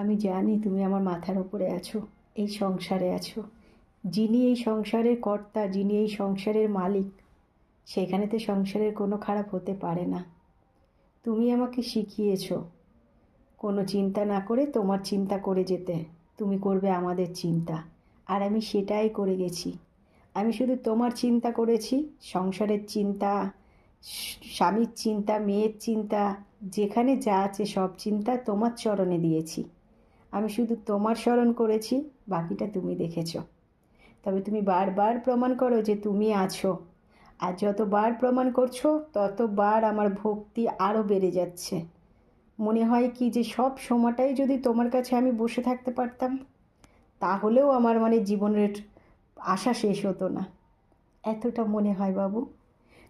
আমি জানি তুমি আমার মাথার উপরে আছো, এই সংসারে আছো। যিনি এই সংসারের কর্তা, যিনি এই সংসারের মালিক, সেখানেতে সংসারের কোনো খারাপ হতে পারে না। তুমি আমাকে শিখিয়েছো কোনো চিন্তা না করে তোমার চিন্তা করে যেতে। তুমি করবে আমাদের চিন্তা, আর আমি সেটাই করে গেছি। আমি শুধু তোমার চিন্তা করেছি, সংসারের চিন্তা, স্বামীর চিন্তা, মেয়ের চিন্তা, যেখানে যা আছে সব চিন্তা তোমার চরণে দিয়েছি। আমি শুধু তোমার স্মরণ করেছি, বাকিটা তুমি দেখেছো। তবে তুমি বারবার প্রমাণ করো যে তুমি আছো, আর যতবার প্রমাণ করছো ততবার আমার ভক্তি আরও বেড়ে যাচ্ছে। মনে হয় কি যে সব সময়টাই যদি তোমার কাছে আমি বসে থাকতে পারতাম, তাহলেও আমার জীবনের আশা শেষ হতো না। এতটা মনে হয় বাবু।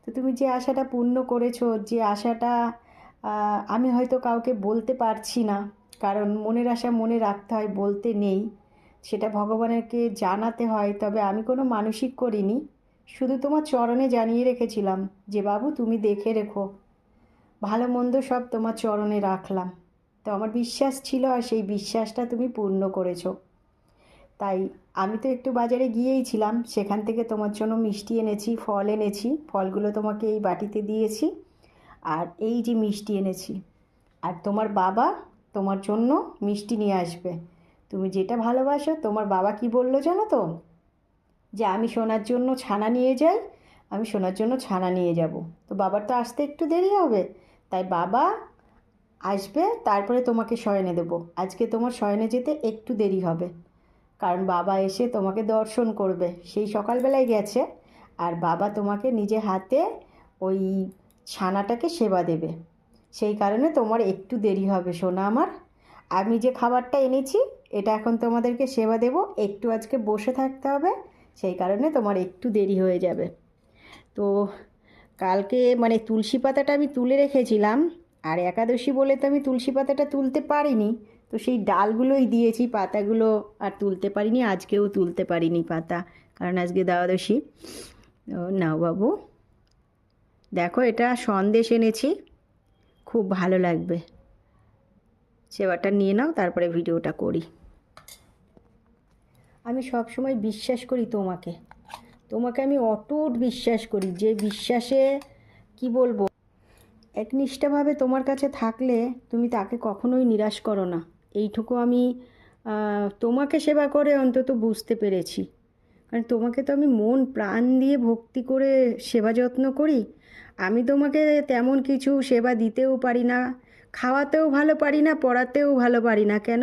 তো তুমি যে আশাটা পূর্ণ করেছো, যে আশাটা আমি হয়তো কাউকে বলতে পারছি না, কারণ মনের আশা মনে রাখতে হয়, বলতে নেই, সেটা ভগবানকে জানাতে হয়। তবে আমি কোনো মানসিক করিনি, শুধু তোমার চরণে জানিয়ে রেখেছিলাম যে বাবু তুমি দেখে রেখো, ভালো মন্দ সব তোমার চরণে রাখলাম। তো আমার বিশ্বাস ছিল, আর সেই বিশ্বাসটা তুমি পূর্ণ করেছো। তাই আমি তো একটু বাজারে গিয়েই ছিলাম, সেখান থেকে তোমার জন্য মিষ্টি এনেছি, ফল এনেছি, ফলগুলো তোমাকে এই বাটিতে দিয়েছি, আর এই যে মিষ্টি এনেছি। আর তোমার বাবা তোমার জন্য মিষ্টি নিয়ে আসবে, তুমি যেটা ভালোবাসো। তোমার বাবা কি বললো জানো তো, যে আমি সোনার জন্য ছানা নিয়ে যাই, আমি সোনার জন্য ছানা নিয়ে যাব। তো বাবার তো আসতে একটু দেরি হবে, তাই বাবা আসবে, তারপরে তোমাকে শয়নে দেবো। আজকে তোমার শয়নে যেতে একটু দেরি হবে, কারণ বাবা এসে তোমাকে দর্শন করবে, সেই সকালবেলায় গেছে। আর বাবা তোমাকে নিজে হাতে ওই ছানাটাকে সেবা দেবে, সেই কারণে তোমার একটু দেরি হবে সোনা আমার। আমি যে খাবারটা এনেছি এটা এখন তোমাদেরকে সেবা দেব, একটু আজকে বসে থাকতে হবে, সেই কারণে তোমার একটু দেরি হয়ে যাবে। তো কালকে তুলসী পাতাটা আমি তুলে রেখেছিলাম, আর একাদশী বলে তো আমি তুলসী পাতাটা তুলতে পারিনি, তো সেই ডালগুলোই দিয়েছি, পাতাগুলো আর তুলতে পারিনি। আজকেও তুলতে পারিনি পাতা, কারণ আজকে দ্বাদশী। নাও বাবু, দেখো এটা সন্দেশ এনেছি, খুব ভালো লাগবে। সেবাটা নিয়ে নাও, তারপরে ভিডিওটা করি। আমি সব সময় বিশ্বাস করি তোমাকে, তোমাকে আমি অটুট বিশ্বাস করি, যে বিশ্বাসে কি বলবো, একনিষ্ঠভাবে তোমার কাছে থাকলে তুমি তাকে কখনোই নিরাশ করো না। এইটুকু আমি তোমাকে সেবা করে অন্তত বুঝতে পেরেছি। কারণ তোমাকে তো আমি মন প্রাণ দিয়ে ভক্তি করে সেবা যত্ন করি। আমি তোমাকে তেমন কিছু সেবা দিতেও পারি না, খাওয়াতেও ভালো পারি না, পড়াতেও ভালো পারি না। কেন?